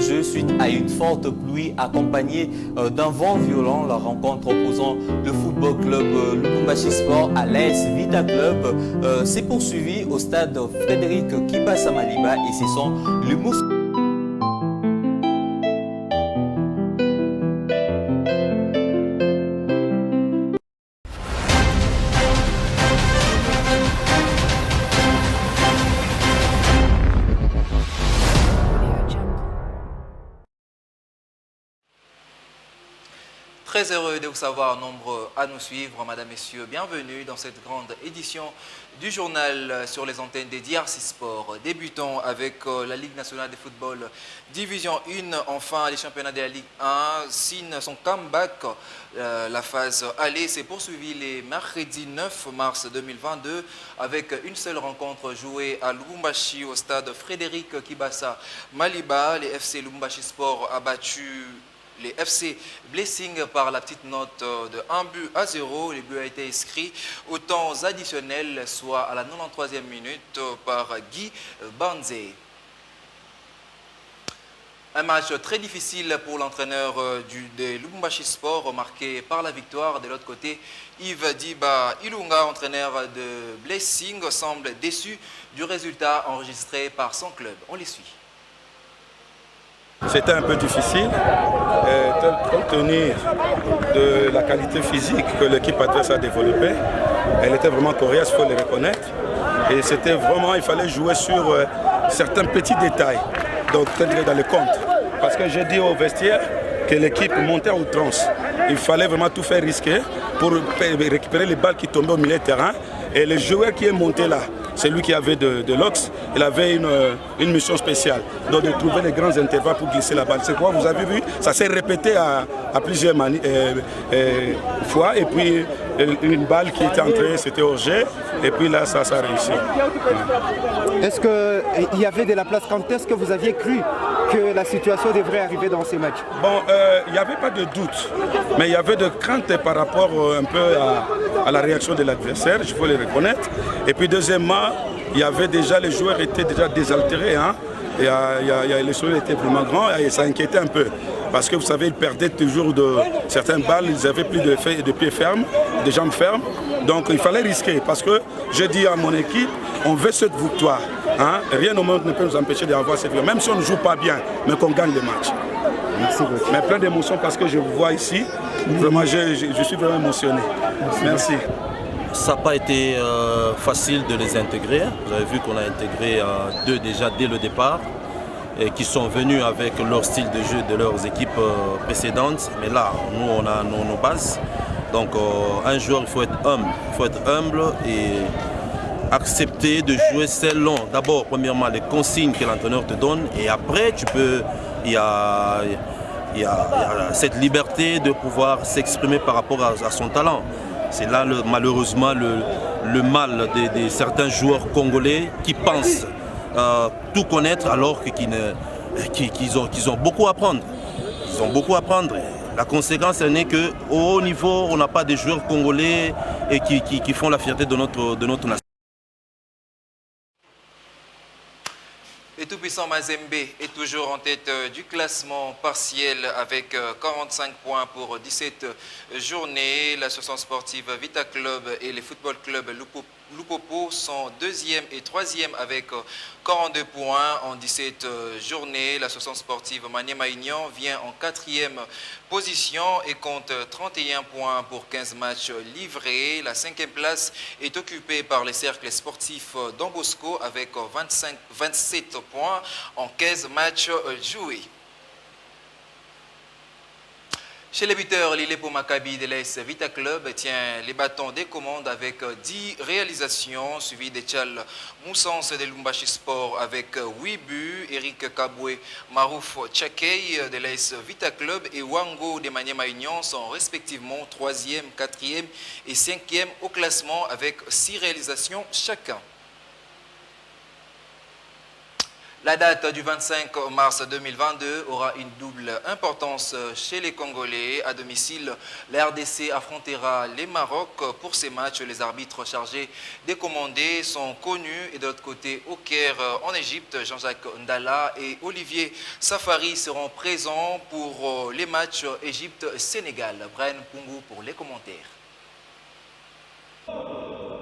jeu suite à une forte pluie accompagnée d'un vent violent. La rencontre opposant le football club Lubumbashi Sport à l'AS Vita Club s'est poursuivie au stade Frédéric Kibasa Maliba et ce sont les Moussous. Très heureux de vous savoir nombreux à nous suivre, Madame, Messieurs. Bienvenue dans cette grande édition du journal sur les antennes des DRC Sport. Débutons avec la Ligue nationale de football Division 1. Enfin, les championnats de la Ligue 1 signent son comeback. La phase aller s'est poursuivie les mercredis 9 mars 2022 avec une seule rencontre jouée à Lubumbashi au stade Frédéric Kibasa Maliba. Les FC Lubumbashi Sport a battu les FC Blessing par la petite note de 1-0. Le but a été inscrit au temps additionnel, soit à la 93e minute par Guy Banzé. Un match très difficile pour l'entraîneur de Lubumbashi Sport, marqué par la victoire. De l'autre côté, Yves Diba Ilunga, entraîneur de Blessing, semble déçu du résultat enregistré par son club. On les suit. C'était un peu difficile, compte tenu de la qualité physique que l'équipe adverse a développée. Elle était vraiment coriace, il faut le reconnaître. Et c'était vraiment, il fallait jouer sur certains petits détails, donc peut-être dans le compte. Parce que j'ai dit au vestiaire que l'équipe montait à outrance. Il fallait vraiment tout faire risquer pour récupérer les balles qui tombaient au milieu de terrain. Et le joueur qui est monté là, c'est lui qui avait de l'ox, il avait une mission spéciale, donc de trouver les grands intervalles pour glisser la balle. C'est quoi, vous avez vu, ça s'est répété à plusieurs fois, et puis une balle qui était entrée, c'était Orgé, et puis là, ça a réussi. Est-ce qu'il y avait de la place? Quand est-ce que vous aviez cru que la situation devrait arriver dans ces matchs? Bon, il n'y avait pas de doute, mais il y avait de crainte par rapport un peu à la réaction de l'adversaire, il faut le reconnaître. Et puis deuxièmement, il y avait déjà, les joueurs étaient déjà désaltérés, hein. Les soleil était vraiment grand et ça inquiétait un peu. Parce que vous savez, ils perdaient toujours de certaines balles, ils n'avaient plus de pieds fermes, de jambes fermes. Donc il fallait risquer parce que je dis à mon équipe, on veut cette victoire. Hein. Rien au monde ne peut nous empêcher d'avoir cette victoire, même si on ne joue pas bien, mais qu'on gagne le match. Merci beaucoup. Mais plein d'émotions parce que je vous vois ici. Vraiment, je suis vraiment émotionné. Merci. Ça n'a pas été facile de les intégrer. Vous avez vu qu'on a intégré deux déjà dès le départ et qui sont venus avec leur style de jeu de leurs équipes précédentes. Mais là, nous, on a nos bases. Donc, un joueur, il faut être humble. Il faut être humble et accepter de jouer selon, d'abord, premièrement, les consignes que l'entraîneur te donne. Et après, il y a cette liberté de pouvoir s'exprimer par rapport à son talent. C'est là malheureusement le mal de certains joueurs congolais qui pensent tout connaître alors qu'ils ont beaucoup à apprendre. Ils ont beaucoup à apprendre. La conséquence n'est qu'au haut niveau, on n'a pas de joueurs congolais et qui font la fierté de notre nation. Le tout-puissant Mazembe est toujours en tête du classement partiel avec 45 points pour 17 journées. L'association sportive Vita Club et les football club Lupopo sont deuxième et troisième avec 42 points en 17 journées. L'association sportive Maniema Union vient en quatrième position et compte 31 points pour 15 matchs livrés. La cinquième place est occupée par les cercles sportifs d'Ambosco avec 27 points en 15 matchs joués. Chez les buteurs, l'Ilepo Maccabi de l'AS Vita Club tient les bâtons des commandes avec 10 réalisations, suivi de Tchal Moussens de Lubumbashi Sport avec 8 buts, Eric Kabwe Marouf Tchakei de l'AS Vita Club et Wango de Maniema Union sont respectivement 3e, 4e et 5e au classement avec 6 réalisations chacun. La date du 25 mars 2022 aura une double importance chez les Congolais. À domicile, la RDC affrontera les Maroc. Pour ces matchs, les arbitres chargés des commandés sont connus. Et de l'autre côté, au Caire, en Égypte, Jean-Jacques Ndala et Olivier Safari seront présents pour les matchs Égypte-Sénégal. Brian Pungu pour les commentaires.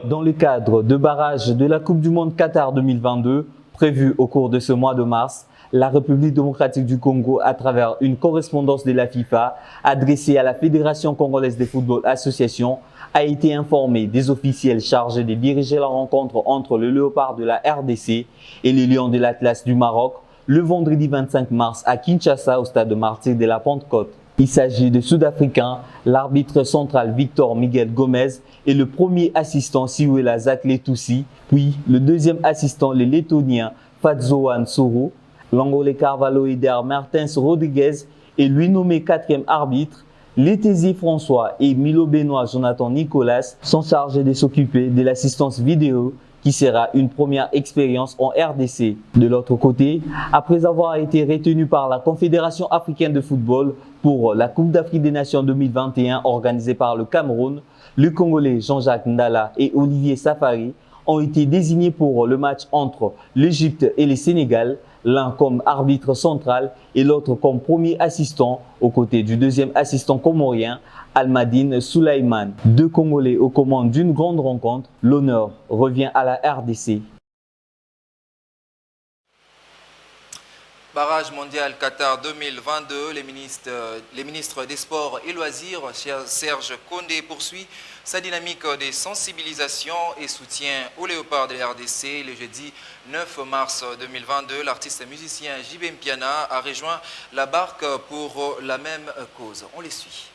Dans le cadre de barrage de la Coupe du Monde Qatar 2022, prévu au cours de ce mois de mars, la République démocratique du Congo, à travers une correspondance de la FIFA adressée à la Fédération congolaise de football association, a été informée des officiels chargés de diriger la rencontre entre le Léopard de la RDC et les Lions de l'Atlas du Maroc le vendredi 25 mars à Kinshasa au stade de Martyrs de la Pentecôte. Il s'agit de Sud-Africains, l'arbitre central Victor Miguel Gomez et le premier assistant Siwela Zakle Toussi, puis le deuxième assistant le Lettonien Fatzoan Soro, l'Angolais Carvalho Eder Martins Rodriguez et lui nommé quatrième arbitre. Létési François et Milo Benoît Jonathan Nicolas sont chargés de s'occuper de l'assistance vidéo qui sera une première expérience en RDC. De l'autre côté, après avoir été retenu par la Confédération africaine de football pour la Coupe d'Afrique des Nations 2021 organisée par le Cameroun, le Congolais Jean-Jacques Ndala et Olivier Safari ont été désignés pour le match entre l'Égypte et le Sénégal, l'un comme arbitre central et l'autre comme premier assistant, aux côtés du deuxième assistant comorien, Almadine Souleyman. Deux Congolais aux commandes d'une grande rencontre, l'honneur revient à la RDC. Barrage mondial Qatar 2022, les ministres des Sports et Loisirs, Serge Kondé, poursuit sa dynamique de sensibilisation et soutien aux léopards de la RDC. Le jeudi 9 mars 2022, l'artiste musicien JB Mpiana a rejoint la barque pour la même cause. On les suit.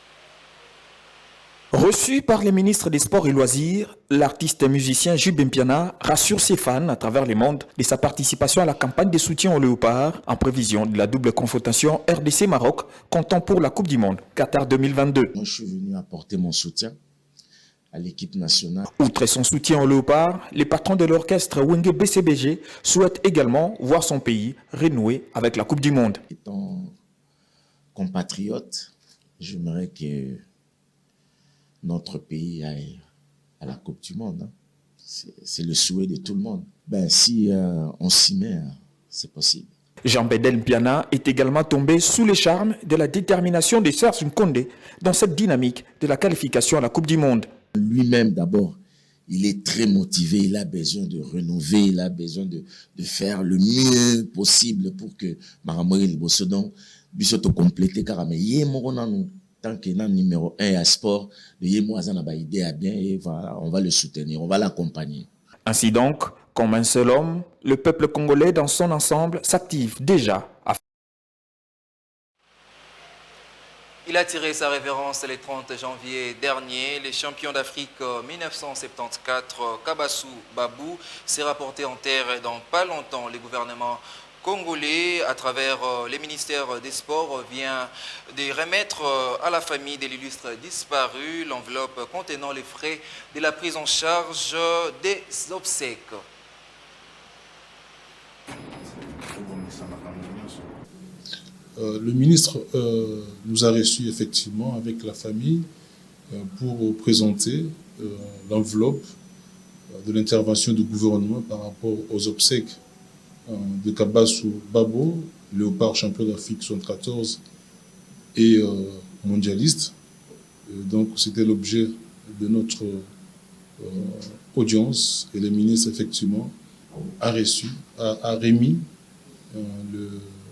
Reçu par les ministres des Sports et Loisirs, l'artiste musicien JB Mpiana rassure ses fans à travers le monde de sa participation à la campagne de soutien aux léopards en prévision de la double confrontation RDC-Maroc comptant pour la Coupe du Monde Qatar 2022. Moi, je suis venu apporter mon soutien à l'équipe nationale. Outre son soutien aux léopards, les patrons de l'orchestre Wenge BCBG souhaitent également voir son pays renouer avec la Coupe du Monde. Étant compatriote, j'aimerais que notre pays aille à la Coupe du Monde. C'est le souhait de tout le monde. Si on s'y met, c'est possible. Jean-Bédel Mpiana est également tombé sous les charmes de la détermination de Serge Kondé dans cette dynamique de la qualification à la Coupe du Monde. Lui-même d'abord, il est très motivé, il a besoin de rénover, il a besoin de faire le mieux possible pour que Maramori Bosodon puisse te compléter car tant qu'il est numéro 1 à sport, le idée à bien et voilà, on va le soutenir, on va l'accompagner. Ainsi donc, comme un seul homme, le peuple congolais dans son ensemble s'active déjà à... Il a tiré sa révérence le 30 janvier dernier. Les champions d'Afrique 1974, Kabassou Babou, s'est rapporté en terre dans pas longtemps. Les gouvernements congolais, à travers les ministères des Sports, vient de remettre à la famille de l'illustre disparu l'enveloppe contenant les frais de la prise en charge des obsèques. Le ministre nous a reçus effectivement avec la famille pour présenter l'enveloppe de l'intervention du gouvernement par rapport aux obsèques de Kabassou Babo, léopard champion d'Afrique 74 et mondialiste. Donc c'était l'objet de notre audience et le ministre effectivement a remis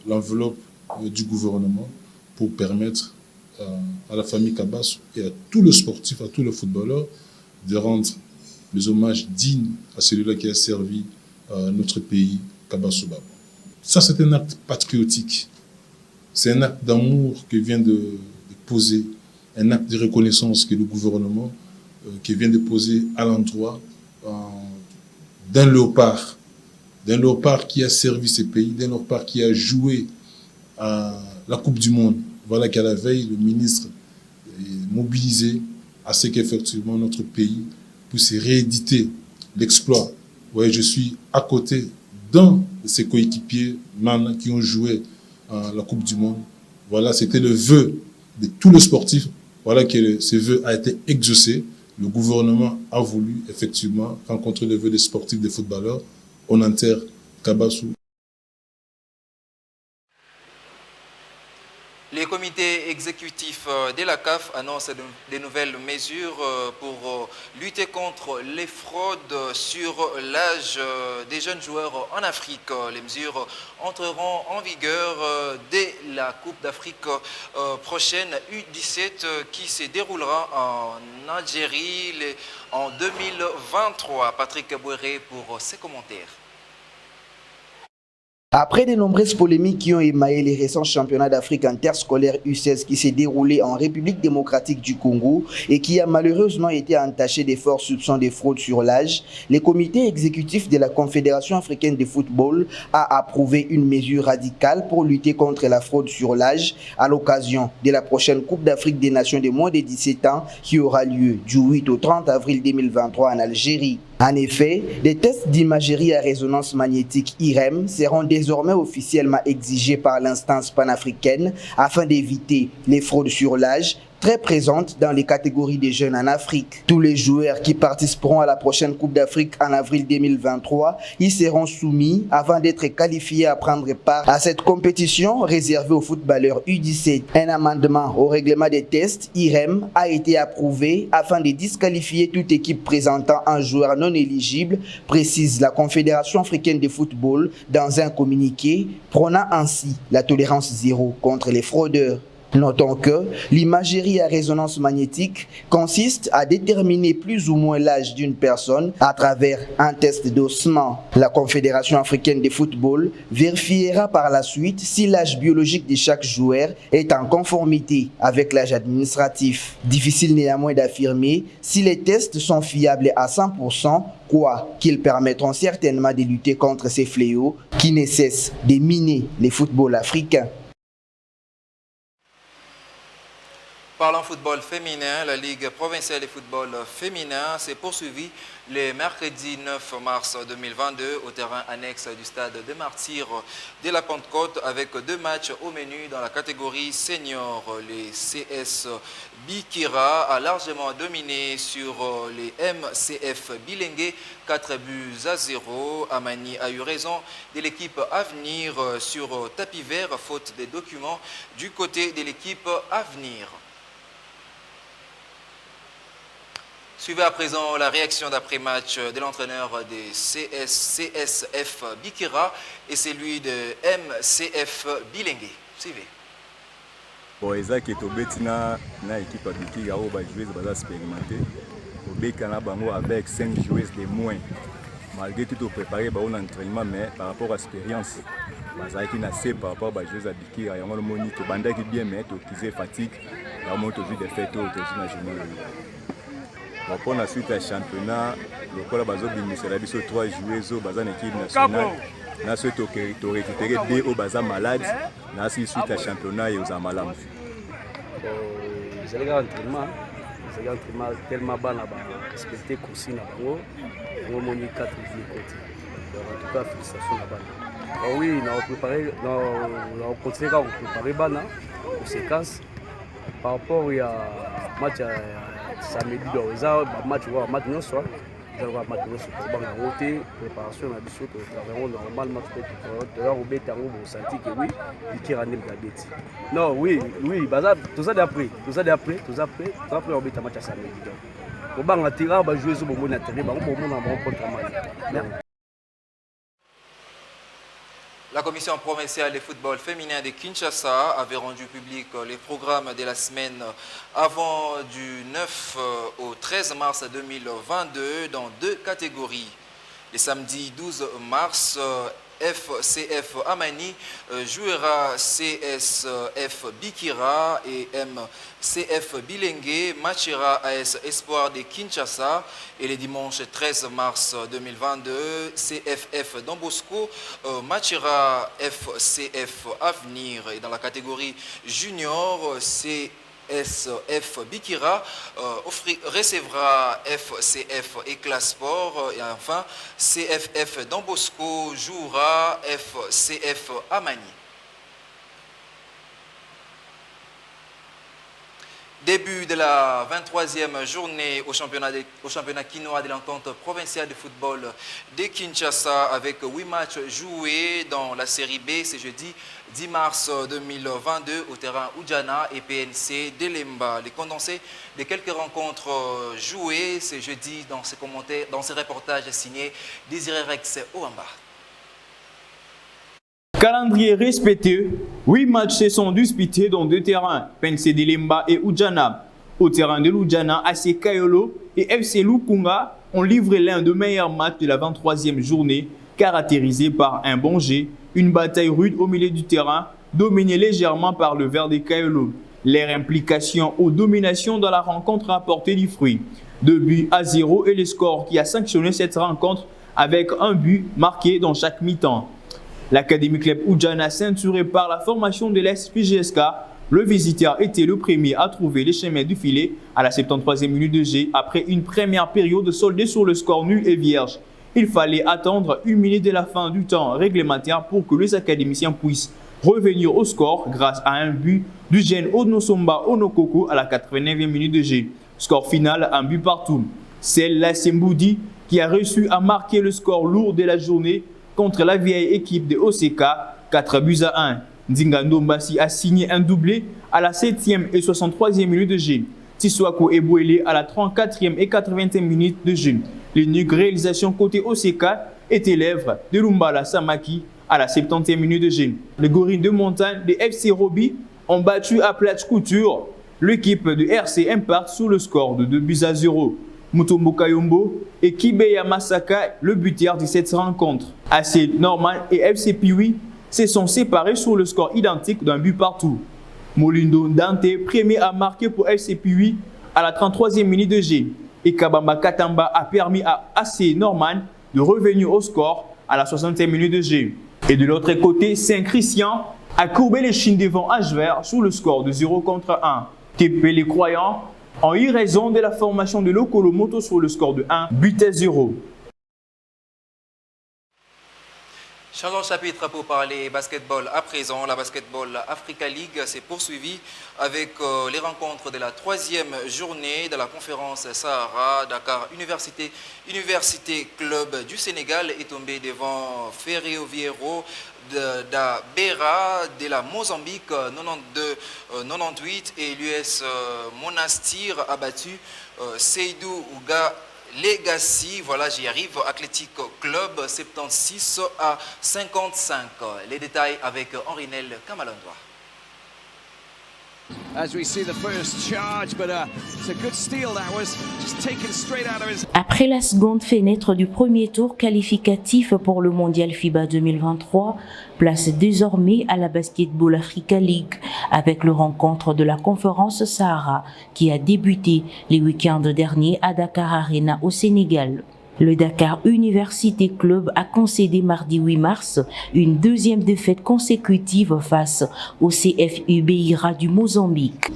l'enveloppe du gouvernement pour permettre à la famille Kabassou et à tous les sportifs, à tous les footballeurs de rendre les hommages dignes à celui-là qui a servi notre pays, Kabassou Babo. Ça, c'est un acte patriotique. C'est un acte d'amour que vient de poser, un acte de reconnaissance que le gouvernement qui vient de poser à l'endroit d'un léopard qui a servi ce pays, d'un léopard qui a joué à la Coupe du Monde. Voilà qu'à la veille, le ministre est mobilisé à ce qu'effectivement notre pays puisse rééditer l'exploit. Ouais, je suis à côté d'un de ses coéquipiers qui ont joué la Coupe du Monde. Voilà, c'était le vœu de tous les sportifs. Voilà que ce vœu a été exaucé. Le gouvernement a voulu effectivement rencontrer le vœu des sportifs, des footballeurs. On enterre Kabassou. Les comités exécutifs de la CAF annoncent de nouvelles mesures pour lutter contre les fraudes sur l'âge des jeunes joueurs en Afrique. Les mesures entreront en vigueur dès la Coupe d'Afrique prochaine U17 qui se déroulera en Algérie en 2023. Patrick Bouéré pour ses commentaires. Après de nombreuses polémiques qui ont émaillé les récents championnats d'Afrique interscolaire U16 qui s'est déroulé en République démocratique du Congo et qui a malheureusement été entaché de forts soupçons de fraude sur l'âge, le comité exécutif de la Confédération africaine de football a approuvé une mesure radicale pour lutter contre la fraude sur l'âge à l'occasion de la prochaine Coupe d'Afrique des Nations de moins de 17 ans qui aura lieu du 8 au 30 avril 2023 en Algérie. En effet, des tests d'imagerie à résonance magnétique IREM seront désormais officiellement exigés par l'instance panafricaine afin d'éviter les fraudes sur l'âge très présentes dans les catégories des jeunes en Afrique. Tous les joueurs qui participeront à la prochaine Coupe d'Afrique en avril 2023 y seront soumis avant d'être qualifiés à prendre part à cette compétition réservée aux footballeurs U17. Un amendement au règlement des tests IREM a été approuvé afin de disqualifier toute équipe présentant un joueur non éligible, précise la Confédération africaine de football dans un communiqué prônant ainsi la tolérance zéro contre les fraudeurs. Notons que l'imagerie à résonance magnétique consiste à déterminer plus ou moins l'âge d'une personne à travers un test d'ossement. La Confédération africaine de football vérifiera par la suite si l'âge biologique de chaque joueur est en conformité avec l'âge administratif. Difficile néanmoins d'affirmer si les tests sont fiables à 100%, quoi qu'ils permettront certainement de lutter contre ces fléaux qui ne cessent de miner les footballs africains. Parlant football féminin, la Ligue provinciale de football féminin s'est poursuivie le mercredi 9 mars 2022 au terrain annexe du stade des Martyrs de la Pentecôte avec 2 matchs au menu dans la catégorie senior. Les CS Bikira a largement dominé sur les MCF Bilengue 4-0. Amani a eu raison de l'équipe Avenir sur tapis vert faute des documents du côté de l'équipe Avenir. Suivez à présent la réaction d'après-match de l'entraîneur des CSF Bikira et celui de MCF Bilengue. Suivez. Bon, Isaac est au Betina, na équipe Bikira, où va jouer, va expérimenter. Au Bekana Bango avec 5 joueuses de moins. Malgré tout, au préparé un entraînement, mais par rapport à l'expérience, qui n'a pas par rapport à la joueuse à Bikira, il y a un moni qui bande qui bien met, qui fatigue, il y a un moni qui des fêtes au national. Pour la suite à championnat, le club a besoin 3 joueuses au bazar équipe nationale. Nous avons récupéré 2 au bazar malades. Nous avons suite à championnat et aux amalam. Vous allez entraînement tellement bas respecter le course na bango. On moni 4 côté. En tout cas félicitations là-bas. Oui, on a préparé, on continue à préparer bana aux séquences par rapport à match samedi donc ça match non soir donc match non soir pour la route préparation na biso to travaillons normalement tout au bête on senti que oui il rendre la bête non oui baza tout ça d'après on bête match samedi donc pour banga tira ba jouer sur bon na terrain ba bon na contre mal. La commission provinciale de football féminin de Kinshasa avait rendu public les programmes de la semaine avant du 9 au 13 mars 2022 dans 2 catégories. Le samedi 12 mars, FCF Amani jouera CSF Bikira et MCF Bilengue matchera AS Espoir de Kinshasa. Et le dimanche 13 mars 2022, CFF Don Bosco matchera FCF Avenir. Et dans la catégorie junior, SF Bikira recevra FCF Éclat Sport et enfin CFF Don Bosco jouera FCF Amani. Début de la 23e journée au championnat quinois de l'entente provinciale de football de Kinshasa avec 8 matchs joués dans la série B. C'est jeudi 10 mars 2022 au terrain Oudjana et PNC d'Elemba. Les condensés de quelques rencontres jouées, c'est jeudi dans ces commentaires, dans ces reportages signés Désiré Rex Oamba. Calendrier respecté, 8 matchs se sont disputés dans 2 terrains, PNC d'Elemba et Oudjana. Au terrain de l'Oudjana, AC Kayolo et FC Lukunga ont livré l'un des meilleurs matchs de la 23e journée, caractérisé par un bon jet, une bataille rude au milieu du terrain, dominée légèrement par le vert de Kayolo. Leur implication aux dominations dans la rencontre a apporté du fruit. 2-0 et le score qui a sanctionné cette rencontre avec un but marqué dans chaque mi-temps. L'Académie Club Oudjana, ceinturé par la formation de l'SPGSK, le visiteur était le premier à trouver les chemins du filet à la 73e minute de jeu après une première période soldée sur le score nul et vierge. Il fallait attendre 1 minute de la fin du temps réglementaire pour que les académiciens puissent revenir au score grâce à un but du jeune Onosomba Onokoko à la 89e minute de jeu. Score final, un but partout. C'est Lassemboudi qui a réussi à marquer le score lourd de la journée contre la vieille équipe de OCK, 4-1. Nzingando Mbassi a signé un doublé à la 7e et 63e minute de jeu. Tiswako Ebouélé à la 34e et 80e minute de jeu. L'unique réalisation côté OCK était l'œuvre de Lumbala Samaki à la 70e minute de jeu. Les Gorilles de montagne de FC Roby ont battu à plate couture l'équipe de RC Impact sous le score de 2-0. Mutombo Kayombo et Kibeya Masaka, le buteur de cette rencontre. AC Normal et FC Piwi se sont séparés sur le score identique d'un but partout. Molindo Dante, premier à marquer pour FC Piwi à la 33e minute de jeu. Et Kabamba Katamba a permis à AC Norman de revenir au score à la 60e minute de jeu. Et de l'autre côté, Saint-Christian a courbé les chines devant H-Vert sur le score de 0-1. TP les Croyants ont eu raison de la formation de Lokolo Moto sur le score de 1-0. Changeons de chapitre pour parler basketball à présent. La Basketball Africa League s'est poursuivie avec les rencontres de la 3e journée de la conférence Sahara. Dakar Université Club du Sénégal est tombé devant Ferroviario da Beira de la Mozambique 92-98 et l'US Monastir a battu Seydou Ouga Legacy, voilà j'y arrive, Athletic Club 76-55. Les détails avec Henri-Nel Kamalandoa. Après la seconde fenêtre du premier tour qualificatif pour le mondial FIBA 2023, place désormais à la Basketball Africa League avec le rencontre de la conférence Sahara qui a débuté les week-ends derniers à Dakar Arena au Sénégal. Le Dakar Université Club a concédé mardi 8 mars une deuxième défaite consécutive face au CFU Beira du Mozambique.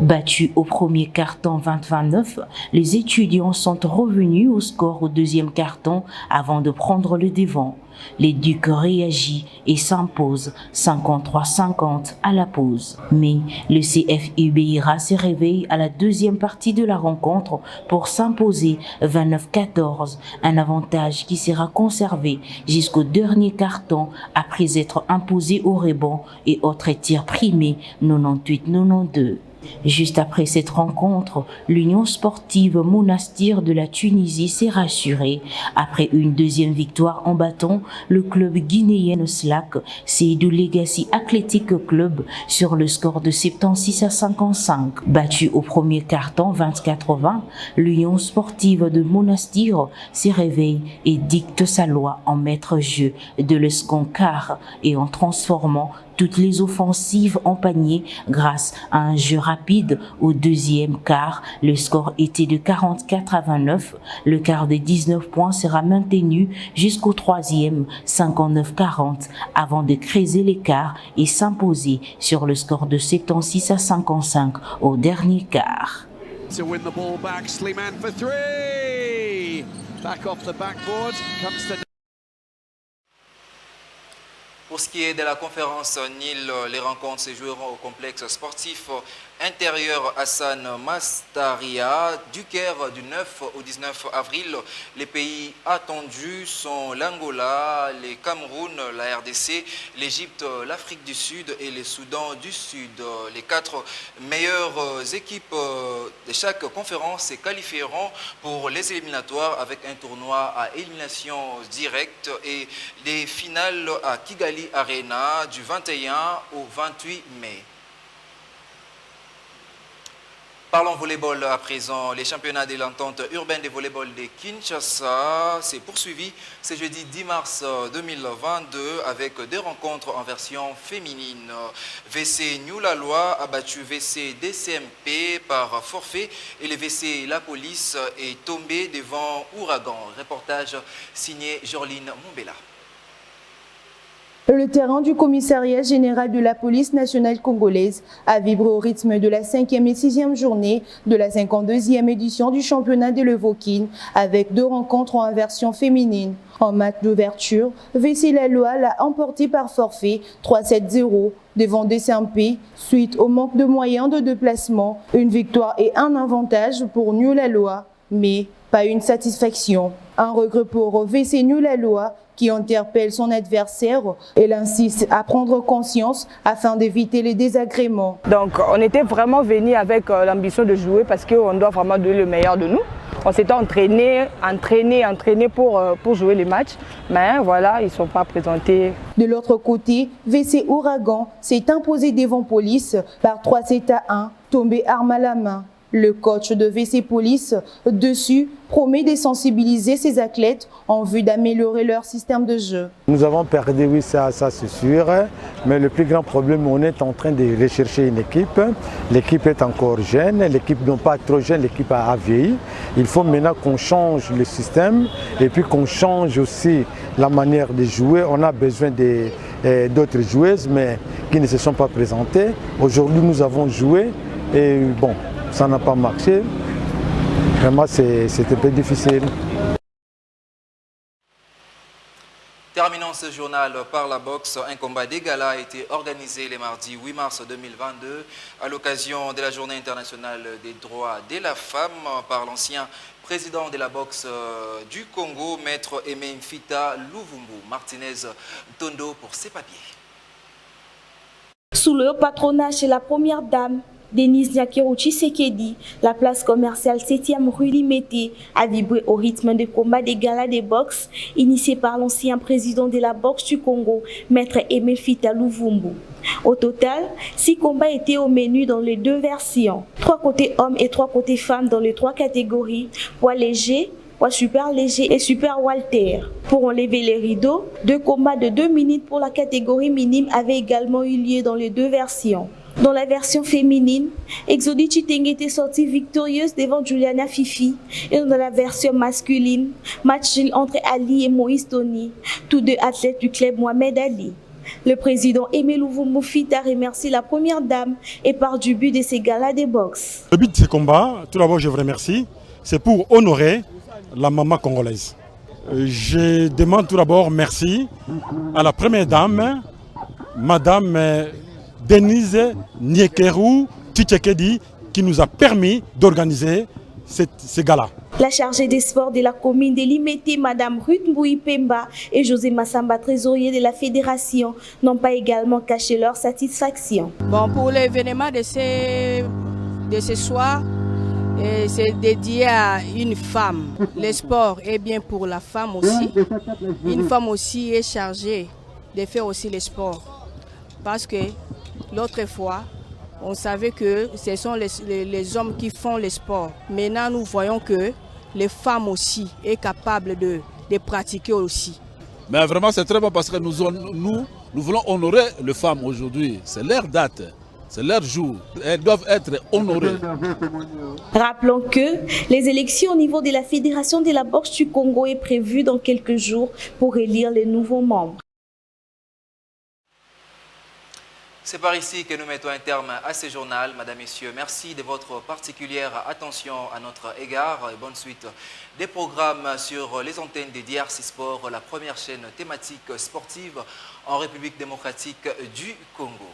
Battus au premier carton 20-29, les étudiants sont revenus au score au deuxième carton avant de prendre le devant. Les Ducs réagissent et s'imposent 53-50 à la pause. Mais le CFU Beira se réveille à la deuxième partie de la rencontre pour s'imposer 29-14, un avantage qui sera conservé jusqu'au dernier carton après être imposé au rebond et autres tirs primés 98-92. Juste après cette rencontre, l'Union sportive Monastir de la Tunisie s'est rassurée après une deuxième victoire en battant le club guinéen Slack Seydou Legacy Athletic Club sur le score de 76-55. Battu au premier carton 24-20, l'Union sportive de Monastir se réveille et dicte sa loi en maître jeu de le second quart et en transformant toutes les offensives en panier grâce à un jeu rapide. Au deuxième quart, le score était de 44-29. Le quart de 19 points sera maintenu jusqu'au troisième, 59-40, avant de creuser l'écart et s'imposer sur le score de 76-55 au dernier quart. To win the ball back, Slimane for three. Back off the backboard comes to. Pour ce qui est de la conférence Nil, les rencontres se joueront au complexe sportif intérieur Hassan Mastaria du Caire du 9 au 19 avril. Les pays attendus sont l'Angola, le Cameroun, la RDC, l'Égypte, l'Afrique du Sud et le Soudan du Sud. Les 4 meilleures équipes de chaque conférence se qualifieront pour les éliminatoires avec un tournoi à élimination directe et des finales à Kigali Arena du 21 au 28 mai. Parlons volleyball à présent. Les championnats de l'entente urbaine de volleyball de Kinshasa s'est poursuivi ce jeudi 10 mars 2022 avec 2 rencontres en version féminine. VC New-la-Loi a battu VC DCMP par forfait et le VC La Police est tombé devant Ouragan. Reportage signé Jorline Mombela. Le terrain du commissariat général de la police nationale congolaise a vibré au rythme de la 5e et 6e journée de la 52e édition du championnat de Levokine avec 2 rencontres en version féminine. En match d'ouverture, VC La Loi l'a emporté par forfait 3-7-0 devant DCMP suite au manque de moyens de déplacement. Une victoire et un avantage pour New-la-Loi, mais pas une satisfaction. Un regret pour VC New-la-Loi qui interpelle son adversaire et l'insiste à prendre conscience afin d'éviter les désagréments. Donc on était vraiment venus avec l'ambition de jouer parce qu'on doit vraiment donner le meilleur de nous. On s'était entraîné pour jouer les matchs, mais voilà, ils ne sont pas présentés. De l'autre côté, VC Ouragan s'est imposé devant Police par 3-7-1, tombé arme à la main. Le coach de VC Police dessus promet de sensibiliser ses athlètes en vue d'améliorer leur système de jeu. Nous avons perdu, oui, ça c'est sûr, mais le plus grand problème, on est en train de rechercher une équipe. L'équipe est encore jeune, l'équipe non pas trop jeune, l'équipe a vieilli. Il faut maintenant qu'on change le système et puis qu'on change aussi la manière de jouer. On a besoin d'autres joueuses, mais qui ne se sont pas présentées. Aujourd'hui, nous avons joué et bon, ça n'a pas marché. Vraiment, c'était un peu difficile. Terminons ce journal par la boxe. Un combat d'égal a été organisé le mardi 8 mars 2022 à l'occasion de la Journée internationale des droits de la femme par l'ancien président de la boxe du Congo, Maître Aimé Mfita Luvumbu. Martinez Tondo pour ses papiers. Sous le patronage de la première dame, Denise Nyakero Tshisekedi, la place commerciale 7e rue Limete a vibré au rythme de combat des galas de boxe initié par l'ancien président de la boxe du Congo, Maître Aimé Mfita Luvumbu. Au total, 6 combats étaient au menu dans les 2 versions. 3 côtés hommes et 3 côtés femmes dans les 3 catégories, poids léger, poids super léger et super welter. Pour enlever les rideaux, 2 combats de 2 minutes pour la catégorie minime avaient également eu lieu dans les 2 versions. Dans la version féminine, Exodie Chitenge était sortie victorieuse devant Juliana Fifi. Et dans la version masculine, match entre Ali et Moïse Tony, tous 2 athlètes du club Mohamed Ali. Le président Aimé Luvumbu Mfita remercie la première dame et part du but de ces galas de boxe. Le but de ce combat, tout d'abord je vous remercie, c'est pour honorer la maman congolaise. Je demande tout d'abord merci à la première dame, Madame Denise Nyakero Tshisekedi, qui nous a permis d'organiser ces galas. La chargée des sports de la commune de Limete, Madame Ruth Mbouyi Pemba et José Massamba, trésorier de la fédération, n'ont pas également caché leur satisfaction. Bon, pour l'événement de ce soir, c'est dédié à une femme. Le sport est bien pour la femme aussi. Une femme aussi est chargée de faire aussi le sport. Parce que l'autre fois, on savait que ce sont les hommes qui font le sport. Maintenant, nous voyons que les femmes aussi sont capables de pratiquer aussi. Mais vraiment, c'est très bon parce que nous voulons honorer les femmes aujourd'hui. C'est leur date, c'est leur jour. Elles doivent être honorées. Rappelons que les élections au niveau de la Fédération de la boxe du Congo est prévues dans quelques jours pour élire les nouveaux membres. C'est par ici que nous mettons un terme à ce journal. Madame, Messieurs, merci de votre particulière attention à notre égard et bonne suite des programmes sur les antennes des DRC Sport, la première chaîne thématique sportive en République démocratique du Congo.